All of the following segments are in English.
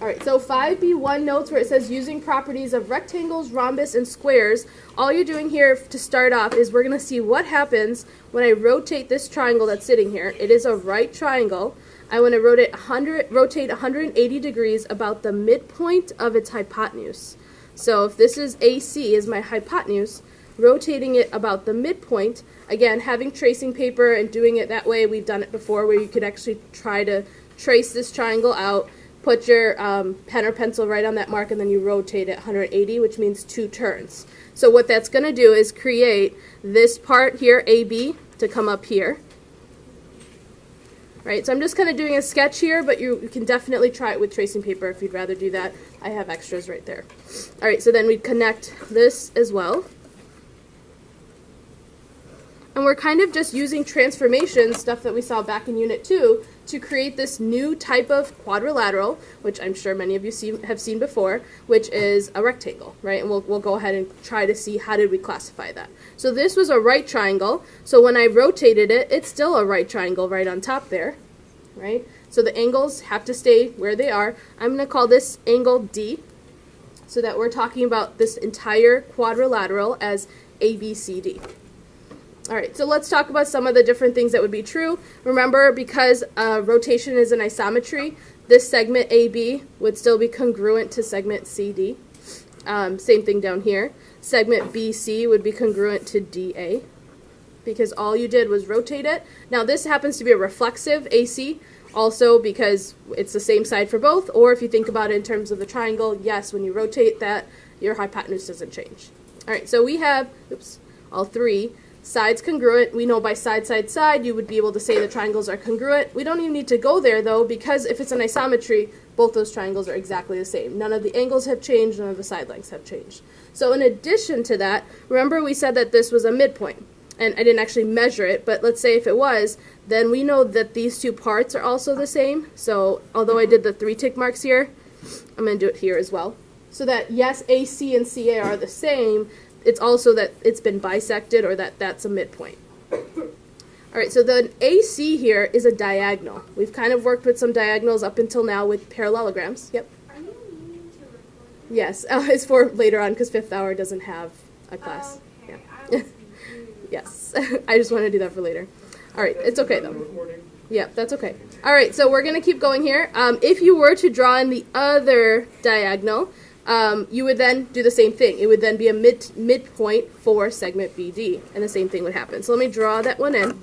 Alright, so 5.B.1 notes where it says using properties of rectangles, rhombus, and squares. All you're doing here to start off is we're going to see what happens when I rotate this triangle that's sitting here. It is a right triangle. I want to rotate 180 degrees about the midpoint of its hypotenuse. So if this is AC, is my hypotenuse, rotating it about the midpoint, again, having tracing paper and doing it that way, we've done it before where you could actually try to trace this triangle out, put your pen or pencil right on that mark, and then you rotate it 180, which means 2 turns. So what that's going to do is create this part here, AB, to come up here. Right, so I'm just kind of doing a sketch here, but you can definitely try it with tracing paper if you'd rather do that. I have extras right there. All right, so then we'd connect this as well. And we're kind of just using transformation stuff that we saw back in Unit 2 to create this new type of quadrilateral, which I'm sure many of you have seen before, which is a rectangle, right? And we'll go ahead and try to see how did we classify that. So this was a right triangle, so when I rotated it, it's still a right triangle right on top there, right? So the angles have to stay where they are. I'm going to call this angle D, so that we're talking about this entire quadrilateral as ABCD. All right, so let's talk about some of the different things that would be true. Remember, because rotation is an isometry, this segment AB would still be congruent to segment CD. Same thing down here. Segment BC would be congruent to DA because all you did was rotate it. Now this happens to be a reflexive AC also because it's the same side for both, or if you think about it in terms of the triangle, yes, when you rotate that, your hypotenuse doesn't change. All right, so we have, all 3. Sides congruent. We know by side, side, side, you would be able to say the triangles are congruent. We don't even need to go there, though, because if it's an isometry, both those triangles are exactly the same. None of the angles have changed, none of the side lengths have changed. So in addition to that, remember we said that this was a midpoint, and I didn't actually measure it, but let's say if it was, then we know that these 2 parts are also the same. So although I did the 3 tick marks here, I'm going to do it here as well. So that, yes, AC and CA are the same, it's also that it's been bisected or that that's a midpoint. All right, so the AC here is a diagonal. We've kind of worked with some diagonals up until now with parallelograms. Yep. Are you needing to record? Yes, it's for later on because 5th hour doesn't have a class. Okay. Yeah. Yes, I just want to do that for later. All right, it's okay though. Yeah, that's okay. All right, so we're going to keep going here. If you were to draw in the other diagonal, you would then do the same thing. It would then be a midpoint for segment BD, and the same thing would happen. So let me draw that one in.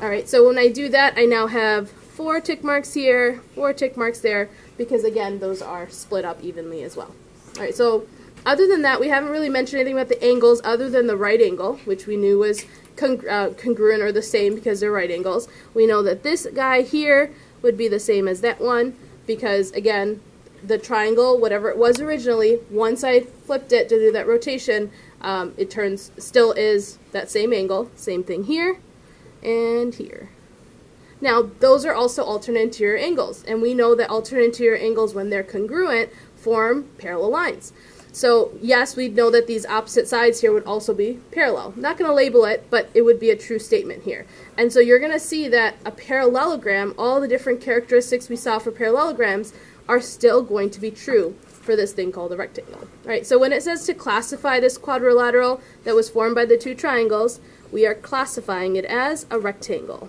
All right, so when I do that, I now have 4 tick marks here, 4 tick marks there, because again, those are split up evenly as well. All right, so other than that, we haven't really mentioned anything about the angles other than the right angle, which we knew was congruent or the same because they're right angles. We know that this guy here would be the same as that one because, again, the triangle, whatever it was originally, once I flipped it to do that rotation, it still is that same angle. Same thing here and here. Now, those are also alternate interior angles, and we know that alternate interior angles, when they're congruent, form parallel lines. So yes, we know that these opposite sides here would also be parallel. I'm not going to label it, but it would be a true statement here. And so you're going to see that a parallelogram, all the different characteristics we saw for parallelograms, are still going to be true for this thing called a rectangle. All right, so when it says to classify this quadrilateral that was formed by the 2 triangles, we are classifying it as a rectangle.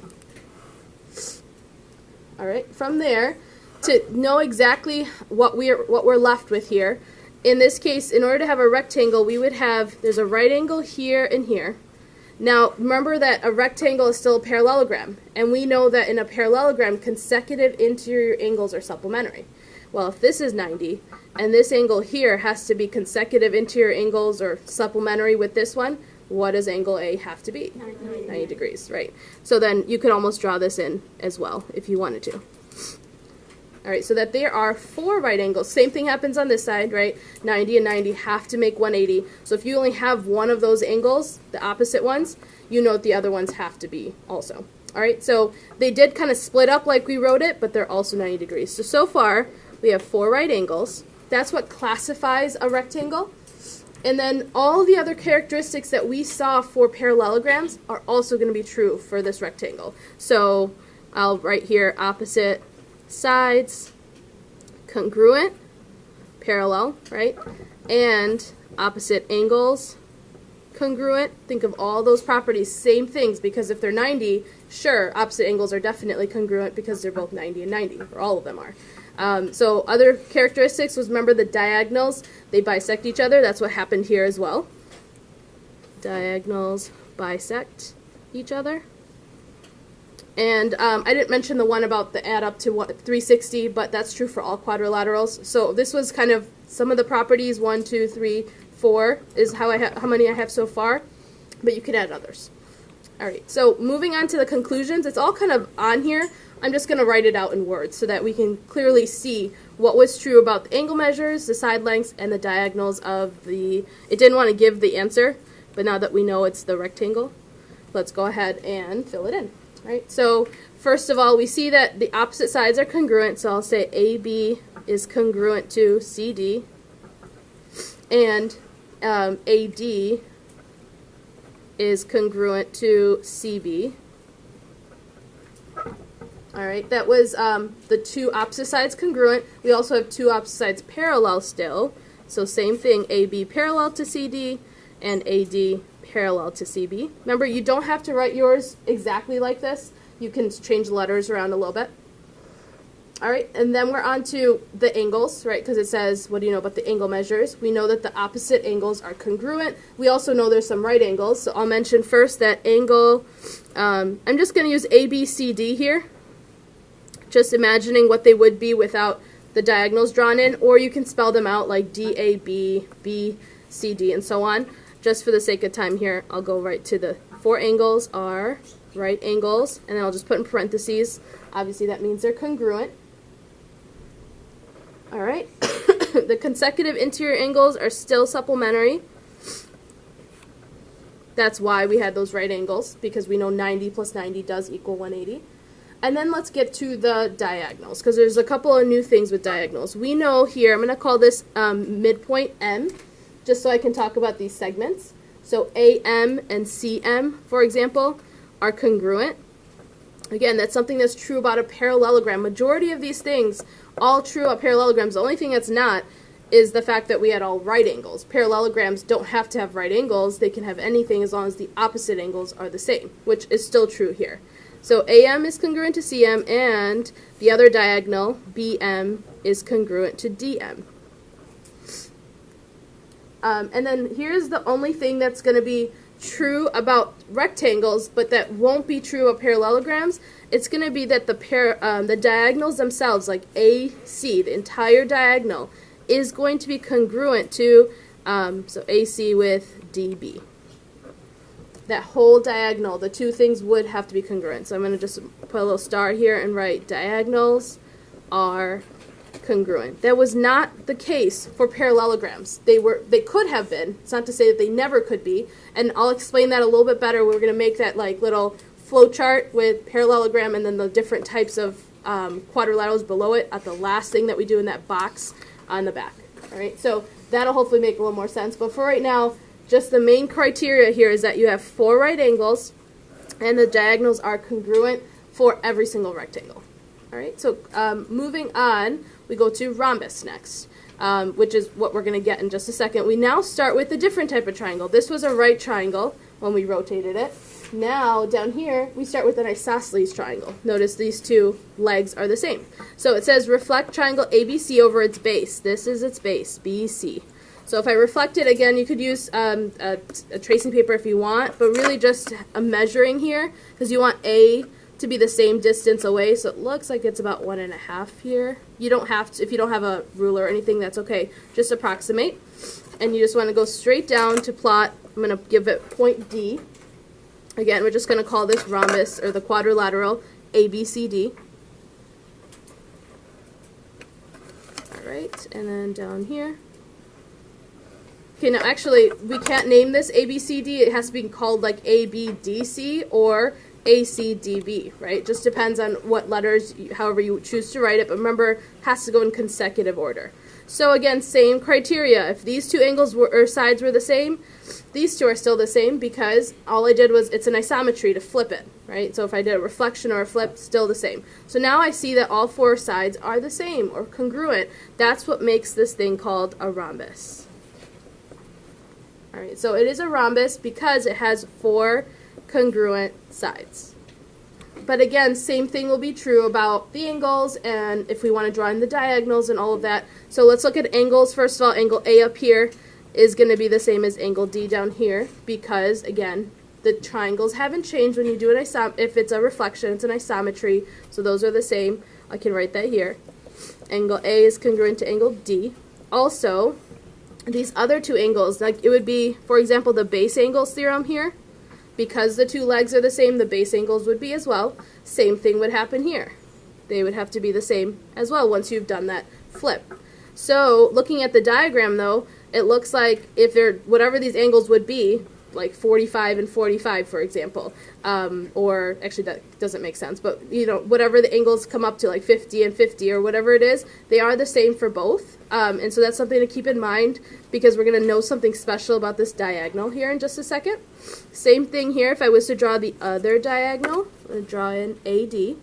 All right, from there, to know exactly what we're left with here, in this case, in order to have a rectangle, we would have, there's a right angle here and here. Now, remember that a rectangle is still a parallelogram, and we know that in a parallelogram, consecutive interior angles are supplementary. Well, if this is 90, and this angle here has to be consecutive interior angles or supplementary with this one, what does angle A have to be? 90 degrees, right? So then you could almost draw this in as well if you wanted to. All right, so that there are 4 right angles. Same thing happens on this side, right? 90 and 90 have to make 180. So if you only have one of those angles, the opposite ones, you know the other ones have to be also. All right, so they did kind of split up like we wrote it, but they're also 90 degrees. So far, we have 4 right angles. That's what classifies a rectangle. And then all the other characteristics that we saw for parallelograms are also going to be true for this rectangle. So I'll write here opposite sides, congruent, parallel, right? And opposite angles, congruent. Think of all those properties, same things, because if they're 90, sure, opposite angles are definitely congruent because they're both 90 and 90, or all of them are. So other characteristics was, remember the diagonals, they bisect each other. That's what happened here as well. Diagonals bisect each other. And I didn't mention the one about the add up to 360, but that's true for all quadrilaterals. So this was kind of some of the properties. 1, 2, 3, 4 is how many I have so far, but you can add others. All right, so moving on to the conclusions, it's all kind of on here. I'm just going to write it out in words so that we can clearly see what was true about the angle measures, the side lengths, and the diagonals of the, it didn't want to give the answer, but now that we know it's the rectangle, let's go ahead and fill it in. All right, so first of all, we see that the opposite sides are congruent, so I'll say AB is congruent to CD, and AD is congruent to CB. All right, that was the two opposite sides congruent. We also have two opposite sides parallel still. So same thing, AB parallel to CD and AD parallel to CB. Remember, you don't have to write yours exactly like this. You can change the letters around a little bit. All right, and then we're on to the angles, right, because it says, what do you know about the angle measures? We know that the opposite angles are congruent. We also know there's some right angles, so I'll mention first that angle, I'm just going to use ABCD here, just imagining what they would be without the diagonals drawn in, or you can spell them out like DAB, BCD, and so on. Just for the sake of time here, I'll go right to the four angles are right angles, and then I'll just put in parentheses. Obviously that means they're congruent. All right, the consecutive interior angles are still supplementary. That's why we had those right angles, because we know 90 plus 90 does equal 180. And then let's get to the diagonals, because there's a couple of new things with diagonals. We know here, I'm going to call this midpoint M, just so I can talk about these segments. So AM and CM, for example, are congruent. Again, that's something that's true about a parallelogram. Majority of these things, all true about parallelograms. The only thing that's not is the fact that we had all right angles. Parallelograms don't have to have right angles. They can have anything as long as the opposite angles are the same, which is still true here. So AM is congruent to CM, and the other diagonal, BM, is congruent to DM. And then here's the only thing that's going to be true about rectangles, but that won't be true of parallelograms. It's going to be that the diagonals themselves, like AC, the entire diagonal, is going to be congruent to, so AC with DB. That whole diagonal, the two things would have to be congruent. So I'm going to just put a little star here and write diagonals are congruent. That was not the case for parallelograms. They could have been. It's not to say that they never could be. And I'll explain that a little bit better. We're going to make that like little flow chart with parallelogram and then the different types of quadrilaterals below it at the last thing that we do in that box on the back. All right, so that'll hopefully make a little more sense. But for right now, just the main criteria here is that you have four right angles and the diagonals are congruent for every single rectangle. All right, so moving on, we go to rhombus next, which is what we're going to get in just a second. We now start with a different type of triangle. This was a right triangle when we rotated it. Now, down here, we start with an isosceles triangle. Notice these two legs are the same. So it says reflect triangle ABC over its base. This is its base, BC. So if I reflect it, again, you could use a tracing paper if you want, but really just a measuring here, because you want A to be the same distance away, so it looks like it's about 1.5 here. You don't have to, if you don't have a ruler or anything, that's okay. Just approximate, and you just want to go straight down to plot. I'm going to give it point D. Again, we're just going to call this rhombus, or the quadrilateral, ABCD. All right, and then down here. Okay, now actually, we can't name this ABCD. It has to be called like ABDC or ACDB, right? Just depends on what letters, however you choose to write it, but remember, it has to go in consecutive order. So again, same criteria. If these two angles were, or sides were the same, these two are still the same because all I did was, it's an isometry to flip it, right? So if I did a reflection or a flip, still the same. So now I see that all four sides are the same or congruent. That's what makes this thing called a rhombus. All right, so it is a rhombus because it has four congruent sides. But again, same thing will be true about the angles and if we want to draw in the diagonals and all of that. So let's look at angles. First of all, angle A up here is going to be the same as angle D down here because, again, the triangles haven't changed when you do an if it's a reflection, it's an isometry. So those are the same. I can write that here. Angle A is congruent to angle D. Also, these other two angles, like it would be, for example, the base angles theorem here. Because the two legs are the same, the base angles would be as well. Same thing would happen here. They would have to be the same as well once you've done that flip. So looking at the diagram though, it looks like if they're, whatever these angles would be, like 45 and 45 for example, or actually that doesn't make sense, but you know, whatever the angles come up to, like 50 and 50 or whatever it is, they are the same for both. And so that's something to keep in mind because we're going to know something special about this diagonal here in just a second. Same thing here, if I was to draw the other diagonal, I'm going to draw in AD.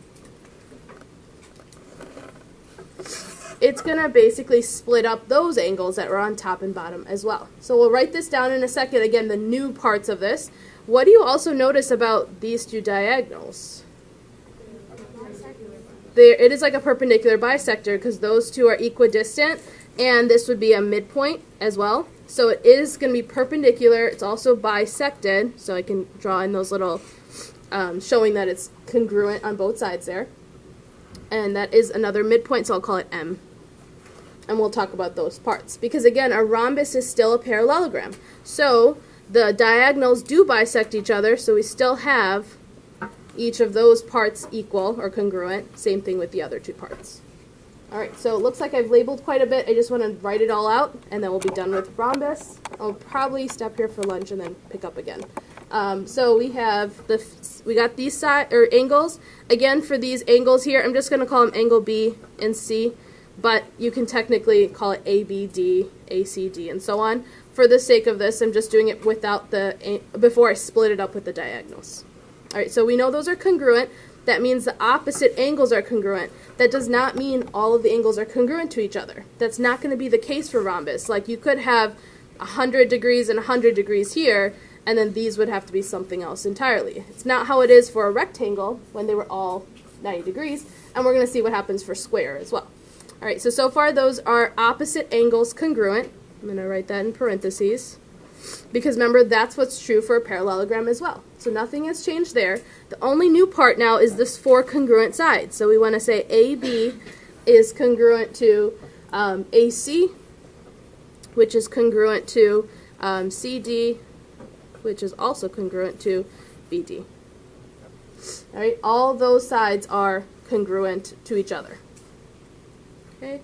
It's going to basically split up those angles that are on top and bottom as well. So we'll write this down in a second, again, the new parts of this. What do you also notice about these two diagonals? It is like a perpendicular bisector because those two are equidistant, and this would be a midpoint as well. So it is going to be perpendicular. It's also bisected, so I can draw in those little, showing that it's congruent on both sides there. And that is another midpoint, so I'll call it M. And we'll talk about those parts. Because again, a rhombus is still a parallelogram. So the diagonals do bisect each other, so we still have each of those parts equal or congruent. Same thing with the other two parts. Alright, so it looks like I've labeled quite a bit. I just want to write it all out, and then we'll be done with rhombus. I'll probably stop here for lunch and then pick up again. So we have we got these side or angles. Again, for these angles here, I'm just going to call them angle B and C, but you can technically call it ABD, ACD, and so on. For the sake of this, I'm just doing it without before I split it up with the diagonals. All right, so we know those are congruent. That means the opposite angles are congruent. That does not mean all of the angles are congruent to each other. That's not going to be the case for rhombus. Like you could have 100 degrees and 100 degrees here, and then these would have to be something else entirely. It's not how it is for a rectangle when they were all 90 degrees, and we're going to see what happens for square as well. All right, so far those are opposite angles congruent. I'm going to write that in parentheses because remember, that's what's true for a parallelogram as well. So nothing has changed there. The only new part now is this four congruent sides. So we want to say AB is congruent to AC, which is congruent to CD, which is also congruent to BD. All right, all those sides are congruent to each other. Okay,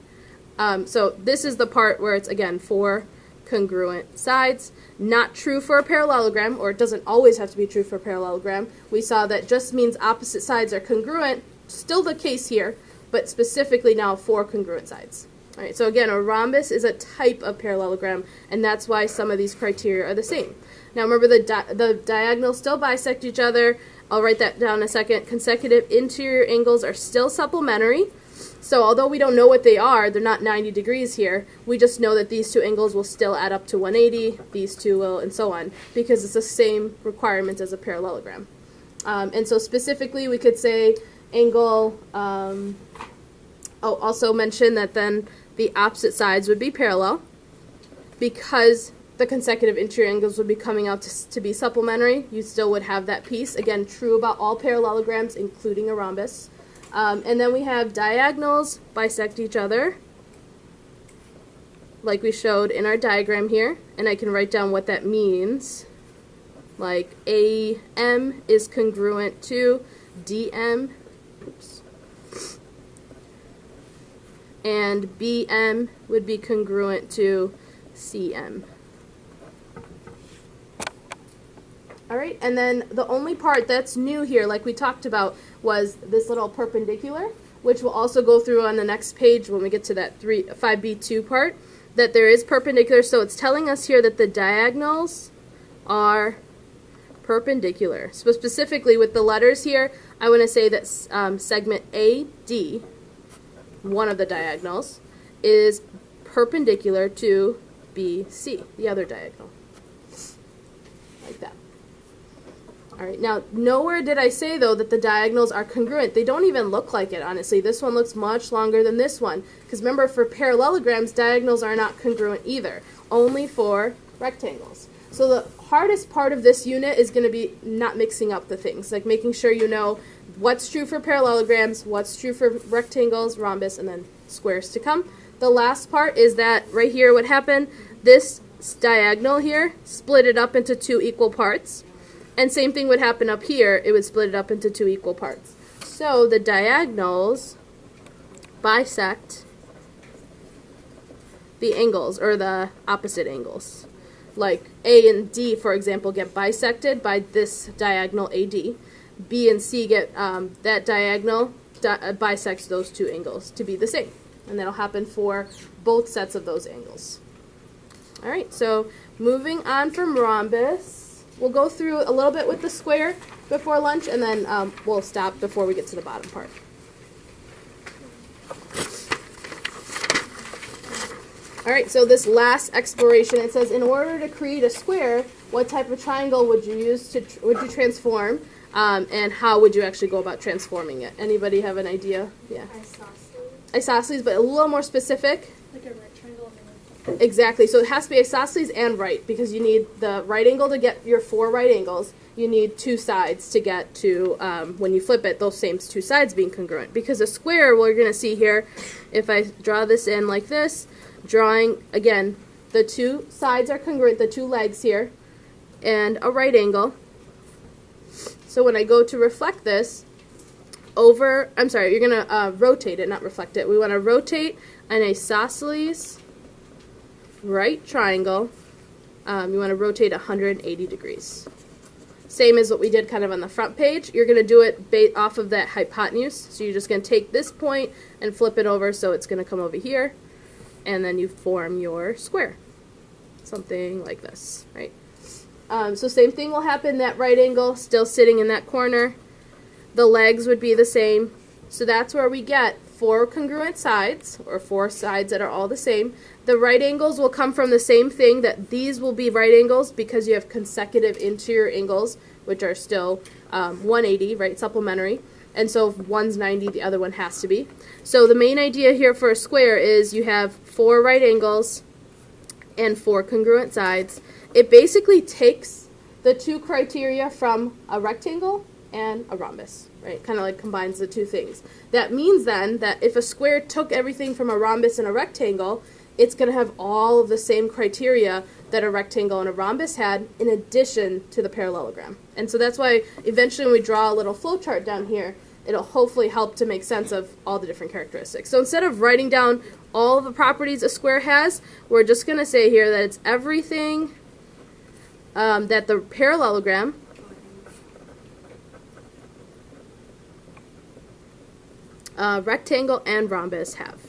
so this is the part where it's, again, four congruent sides. Not true for a parallelogram, or it doesn't always have to be true for a parallelogram. We saw that just means opposite sides are congruent. Still the case here, but specifically now four congruent sides. All right, so again, a rhombus is a type of parallelogram, and that's why some of these criteria are the same. Now remember, the diagonals still bisect each other. I'll write that down in a second. Consecutive interior angles are still supplementary. So although we don't know what they are, they're not 90 degrees here, we just know that these two angles will still add up to 180, these two will, and so on, because it's the same requirements as a parallelogram. And so specifically we could say angle, also mention that then the opposite sides would be parallel, because the consecutive interior angles would be coming out to be supplementary. You still would have that piece. Again, true about all parallelograms, including a rhombus. And then we have diagonals bisect each other, like we showed in our diagram here, and I can write down what that means. Like AM is congruent to DM, oops, and BM would be congruent to CM. Alright, and then the only part that's new here, like we talked about, was this little perpendicular, which we'll also go through on the next page when we get to that 5.B.2 part, that there is perpendicular. So it's telling us here that the diagonals are perpendicular. So specifically with the letters here, I want to say that segment AD, one of the diagonals, is perpendicular to BC, the other diagonal. Like that. Alright, now nowhere did I say though that the diagonals are congruent. They don't even look like it, honestly. This one looks much longer than this one. Because remember, for parallelograms, diagonals are not congruent either. Only for rectangles. So the hardest part of this unit is going to be not mixing up the things. Like making sure you know what's true for parallelograms, what's true for rectangles, rhombus, and then squares to come. The last part is that right here what happened, this diagonal here split it up into two equal parts. And same thing would happen up here, it would split it up into two equal parts. So the diagonals bisect the angles, or the opposite angles. Like A and D, for example, get bisected by this diagonal AD. B and C get, that diagonal bisects those two angles to be the same. And that'll happen for both sets of those angles. Alright, so moving on from rhombus, we'll go through a little bit with the square before lunch, and then we'll stop before we get to the bottom part. Alright, so this last exploration, it says, in order to create a square, what type of triangle would you use to, would you transform, and how would you actually go about transforming it? Anybody have an idea? Yeah. Isosceles. Isosceles, but a little more specific. Like a right triangle. Exactly. So it has to be isosceles and right, because you need the right angle to get your four right angles. You need two sides to get to, when you flip it, those same two sides being congruent. Because a square, we're going to see here, if I draw this in like this, drawing, again, the two sides are congruent, the two legs here, and a right angle. So when I go to reflect this, you're going to rotate it, not reflect it. We want to rotate an isosceles right triangle. You want to rotate 180 degrees. Same as what we did kind of on the front page. You're going to do it off of that hypotenuse. So you're just going to take this point and flip it over, so it's going to come over here. And then you form your square. Something like this, right? So same thing will happen, that right angle still sitting in that corner. The legs would be the same. So that's where we get four congruent sides, or four sides that are all the same. The right angles will come from the same thing, that these will be right angles because you have consecutive interior angles, which are still 180, right, supplementary. And so if one's 90, the other one has to be. So the main idea here for a square is you have four right angles and four congruent sides. It basically takes the two criteria from a rectangle and a rhombus, right? Kind of like combines the two things. That means then that if a square took everything from a rhombus and a rectangle, it's going to have all of the same criteria that a rectangle and a rhombus had, in addition to the parallelogram. And so that's why eventually when we draw a little flowchart down here, it'll hopefully help to make sense of all the different characteristics. So instead of writing down all of the properties a square has, we're just going to say here that it's everything that the parallelogram rectangle and rhombus have.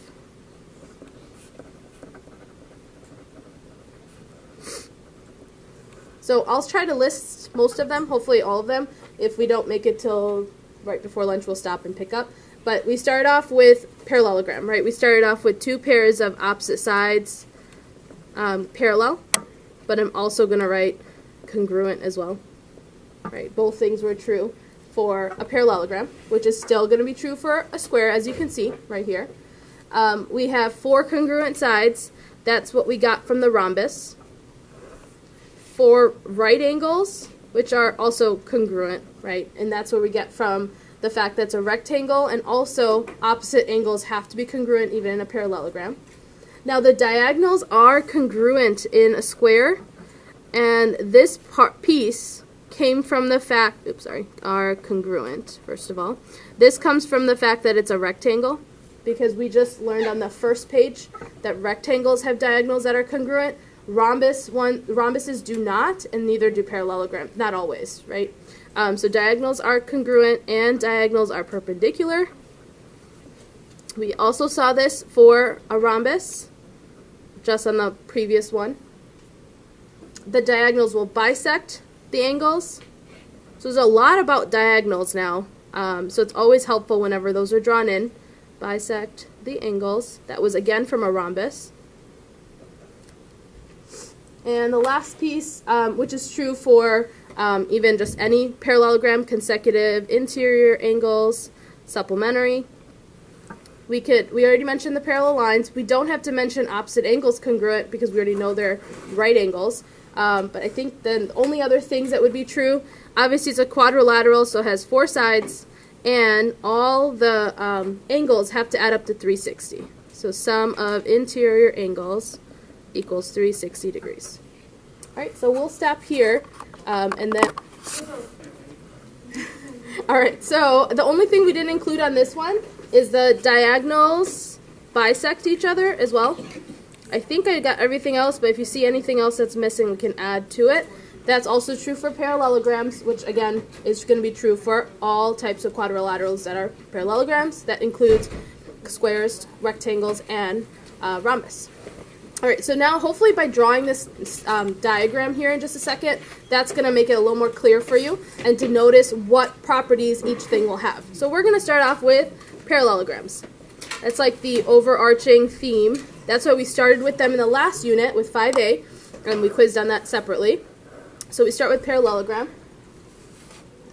So I'll try to list most of them, hopefully all of them. If we don't make it till right before lunch, we'll stop and pick up. But we start off with parallelogram, right? We started off with two pairs of opposite sides parallel, but I'm also going to write congruent as well, right? Both things were true for a parallelogram, which is still going to be true for a square, as you can see right here. We have four congruent sides. That's what we got from the rhombus. Four right angles, which are also congruent, right? And that's what we get from the fact that it's a rectangle, and also opposite angles have to be congruent even in a parallelogram. Now the diagonals are congruent in a square, and this piece came from the fact, are congruent, first of all. This comes from the fact that it's a rectangle, because we just learned on the first page that rectangles have diagonals that are congruent. Rhombuses do not, and neither do parallelograms, not always, right? So diagonals are congruent and diagonals are perpendicular. We also saw this for a rhombus, just on the previous one. The diagonals will bisect the angles. So there's a lot about diagonals now. So it's always helpful whenever those are drawn in. Bisect the angles. That was again from a rhombus. And the last piece, which is true for even just any parallelogram, consecutive, interior angles, supplementary. We already mentioned the parallel lines. We don't have to mention opposite angles congruent because we already know they're right angles. But I think the only other things that would be true, obviously it's a quadrilateral, so it has 4 sides, and all the angles have to add up to 360. So sum of interior angles equals 360 degrees. All right, so we'll stop here, and then... All right, so the only thing we didn't include on this one is the diagonals bisect each other as well. I think I got everything else, but if you see anything else that's missing, we can add to it. That's also true for parallelograms, which again is going to be true for all types of quadrilaterals that are parallelograms. That includes squares, rectangles, and rhombus. All right, so now hopefully by drawing this diagram here in just a second, that's going to make it a little more clear for you and to notice what properties each thing will have. So we're going to start off with parallelograms. That's like the overarching theme. That's why we started with them in the last unit with 5A, and we quizzed on that separately. So we start with parallelogram.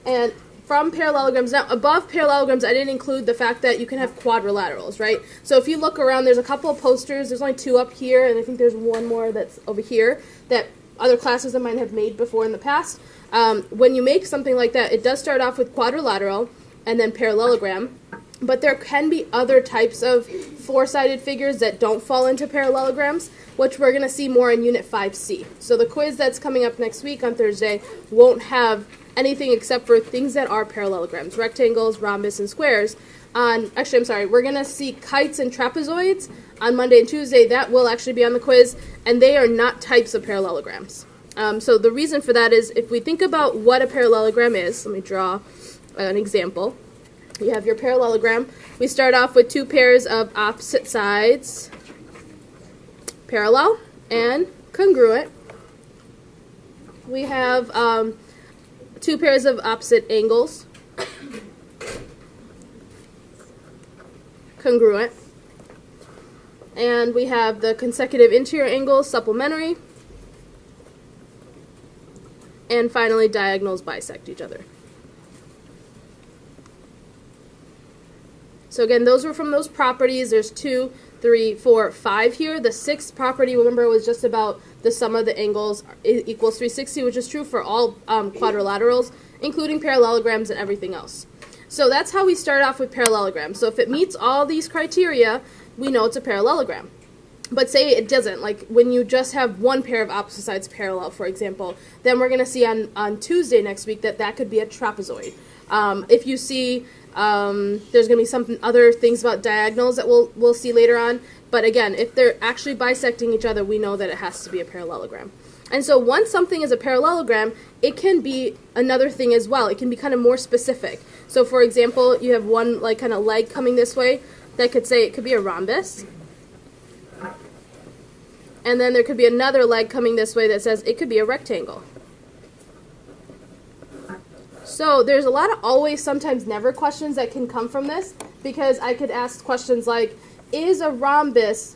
And from parallelograms, now above parallelograms, I didn't include the fact that you can have quadrilaterals, right? So if you look around, there's a couple of posters. There's only 2 up here, and I think there's one more that's over here that other classes of mine have made before in the past. When you make something like that, it does start off with quadrilateral and then parallelogram. But there can be other types of 4-sided figures that don't fall into parallelograms, which we're going to see more in Unit 5C. So the quiz that's coming up next week on Thursday won't have anything except for things that are parallelograms, rectangles, rhombus, and squares. Actually, I'm sorry, we're going to see kites and trapezoids on Monday and Tuesday. That will actually be on the quiz, and they are not types of parallelograms. So the reason for that is if we think about what a parallelogram is, let me draw an example. You have your parallelogram. We start off with 2 pairs of opposite sides, parallel and congruent. We have 2 pairs of opposite angles, congruent. And we have the consecutive interior angles, supplementary. And finally, diagonals bisect each other. So again, those were from those properties. There's 2, 3, 4, 5 here. The 6th property, remember, was just about the sum of the angles equals 360, which is true for all quadrilaterals, including parallelograms and everything else. So that's how we start off with parallelograms. So if it meets all these criteria, we know it's a parallelogram. But say it doesn't, like when you just have 1 pair of opposite sides parallel, for example, then we're going to see on Tuesday next week that could be a trapezoid. If you see... there's going to be some other things about diagonals that we'll see later on. But again, if they're actually bisecting each other, we know that it has to be a parallelogram. And so once something is a parallelogram, it can be another thing as well. It can be kind of more specific. So for example, you have one like kind of leg coming this way that could say it could be a rhombus. And then there could be another leg coming this way that says it could be a rectangle. So there's a lot of always, sometimes never questions that can come from this, because I could ask questions like, is a rhombus,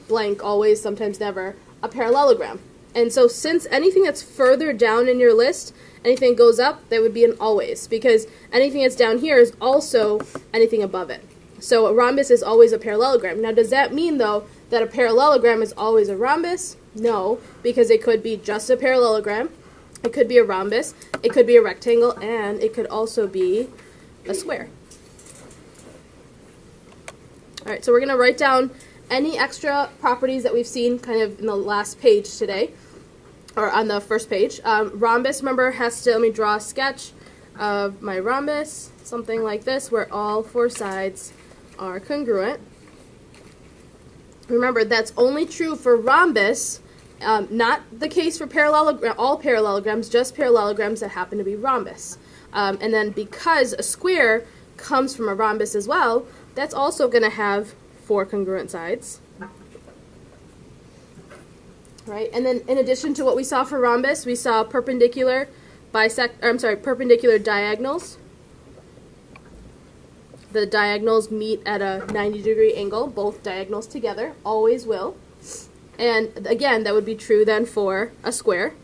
blank, always, sometimes never, a parallelogram? And so since anything that's further down in your list, anything goes up, that would be an always, because anything that's down here is also anything above it. So a rhombus is always a parallelogram. Now does that mean, though, that a parallelogram is always a rhombus? No, because it could be just a parallelogram. It could be a rhombus, it could be a rectangle, and it could also be a square. All right, so we're going to write down any extra properties that we've seen kind of in the last page today, or on the first page. Rhombus, remember, has to, let me draw a sketch of my rhombus, something like this, where all 4 sides are congruent. Remember, that's only true for rhombus. Not the case for all parallelograms, just parallelograms that happen to be rhombus. And then because a square comes from a rhombus as well, that's also going to have 4 congruent sides. Right? And then in addition to what we saw for rhombus, we saw perpendicular perpendicular diagonals. The diagonals meet at a 90-degree angle, both diagonals together, always will. And again, that would be true then for a square.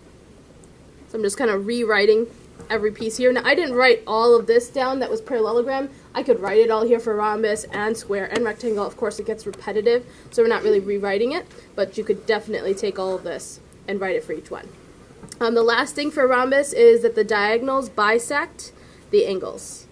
So I'm just kind of rewriting every piece here. Now, I didn't write all of this down that was parallelogram. I could write it all here for rhombus and square and rectangle. Of course, it gets repetitive, so we're not really rewriting it, but you could definitely take all of this and write it for each one. The last thing for rhombus is that the diagonals bisect the angles.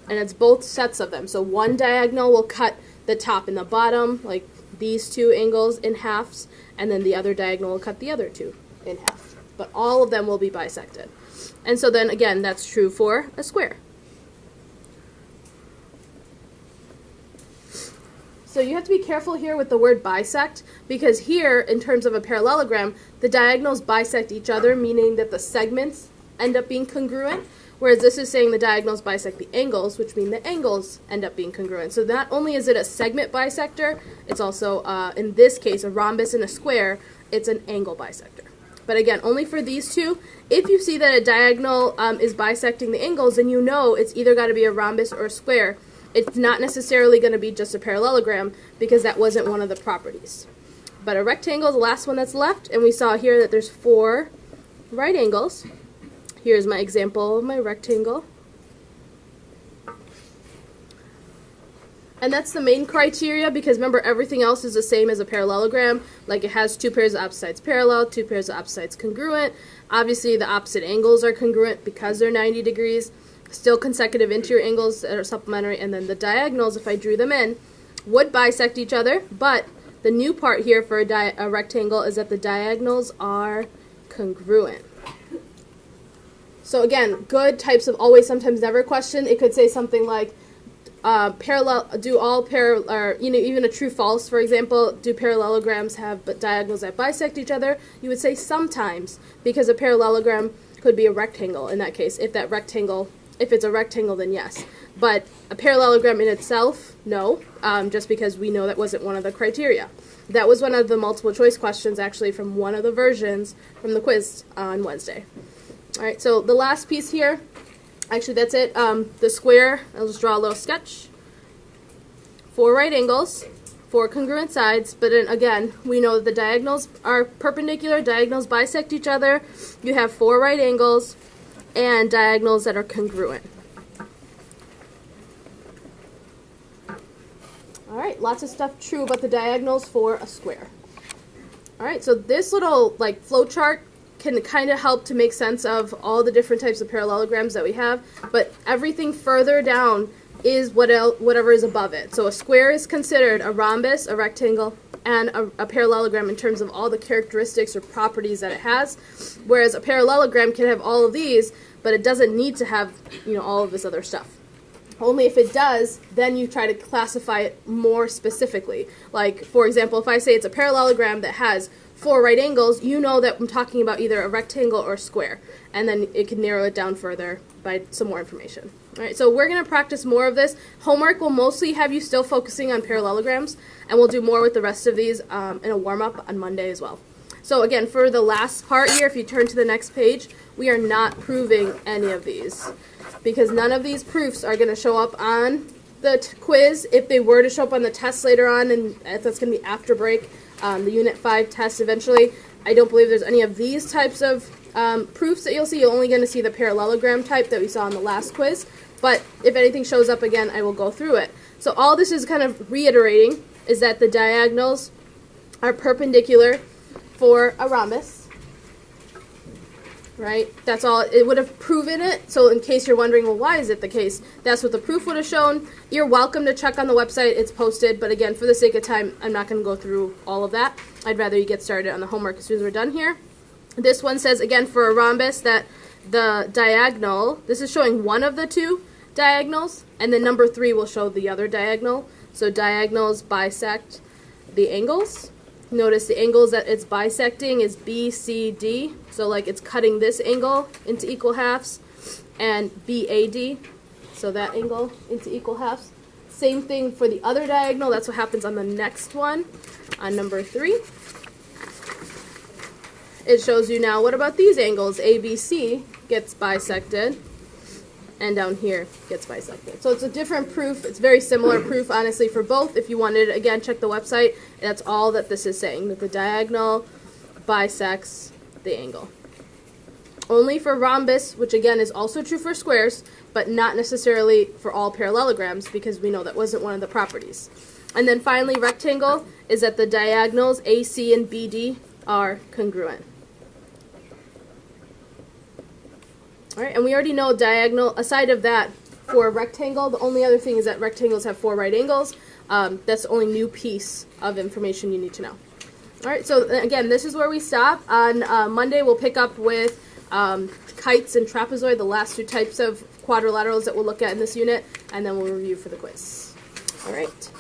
And it's both sets of them. So one diagonal will cut the top and the bottom, like these 2 angles, in halves, and then the other diagonal will cut the other 2 in half. But all of them will be bisected. And so then, again, that's true for a square. So you have to be careful here with the word bisect, because here, in terms of a parallelogram, the diagonals bisect each other, meaning that the segments end up being congruent, whereas this is saying the diagonals bisect the angles, which mean the angles end up being congruent. So not only is it a segment bisector, it's also, in this case, a rhombus and a square, it's an angle bisector. But again, only for these 2. If you see that a diagonal is bisecting the angles, then you know it's either got to be a rhombus or a square. It's not necessarily going to be just a parallelogram, because that wasn't one of the properties. But a rectangle is the last one that's left, and we saw here that there's 4 right angles. Here's my example of my rectangle. And that's the main criteria, because remember, everything else is the same as a parallelogram. Like, it has 2 pairs of opposite sides parallel, 2 pairs of opposite sides congruent. Obviously, the opposite angles are congruent because they're 90 degrees. Still consecutive interior angles that are supplementary. And then the diagonals, if I drew them in, would bisect each other. But the new part here for a rectangle is that the diagonals are congruent. So again, good types of always, sometimes, never question. It could say something like, even a true false, for example, do parallelograms have diagonals that bisect each other? You would say sometimes, because a parallelogram could be a rectangle in that case. If it's a rectangle, then yes. But a parallelogram in itself, no, just because we know that wasn't one of the criteria. That was one of the multiple choice questions, actually, from one of the versions from the quiz on Wednesday. All right, so the last piece here, actually that's it. The square, I'll just draw a little sketch. 4 right angles, 4 congruent sides, but then again, we know that the diagonals are perpendicular, diagonals bisect each other. You have 4 right angles and diagonals that are congruent. All right, lots of stuff true about the diagonals for a square. All right, so this little flow chart can kind of help to make sense of all the different types of parallelograms that we have, but everything further down is whatever is above it. So a square is considered a rhombus, a rectangle, and a parallelogram in terms of all the characteristics or properties that it has, whereas a parallelogram can have all of these, but it doesn't need to have all of this other stuff. Only if it does, then you try to classify it more specifically. Like, for example, if I say it's a parallelogram that has 4 right angles, you know that I'm talking about either a rectangle or a square, and then it can narrow it down further by some more information. All right, so we're going to practice more of this. Homework will mostly have you still focusing on parallelograms, and we'll do more with the rest of these in a warm-up on Monday as well. So again, for the last part here, if you turn to the next page, we are not proving any of these, because none of these proofs are going to show up on the quiz. If they were to show up on the test later on, and that's going to be after break, the Unit 5 test eventually, I don't believe there's any of these types of proofs that you'll see. You're only going to see the parallelogram type that we saw in the last quiz. But if anything shows up again, I will go through it. So all this is kind of reiterating is that the diagonals are perpendicular for a rhombus. Right? That's all. It would have proven it. So in case you're wondering, well, why is it the case? That's what the proof would have shown. You're welcome to check on the website. It's posted. But again, for the sake of time, I'm not going to go through all of that. I'd rather you get started on the homework as soon as we're done here. This one says, again, for a rhombus, that the diagonal, this is showing one of the 2 diagonals, and then number 3 will show the other diagonal. So diagonals bisect the angles. Notice the angles that it's bisecting is B, C, D. So like it's cutting this angle into equal halves. and BAD, so that angle into equal halves. Same thing for the other diagonal. That's what happens on the next one, on number 3. It shows you now, what about these angles? ABC gets bisected, and down here gets bisected. So it's a different proof. It's very similar proof, honestly, for both. If you wanted it, again, check the website. That's all that this is saying, that the diagonal bisects the angle. Only for rhombus, which again is also true for squares, but not necessarily for all parallelograms, because we know that wasn't one of the properties. And then finally, rectangle is that the diagonals AC and BD are congruent. All right, and we already know diagonal, aside of that, for a rectangle, the only other thing is that rectangles have 4 right angles. That's the only new piece of information you need to know. All right, so again, this is where we stop. On Monday, we'll pick up with kites and trapezoid, the last 2 types of quadrilaterals that we'll look at in this unit, and then we'll review for the quiz. All right.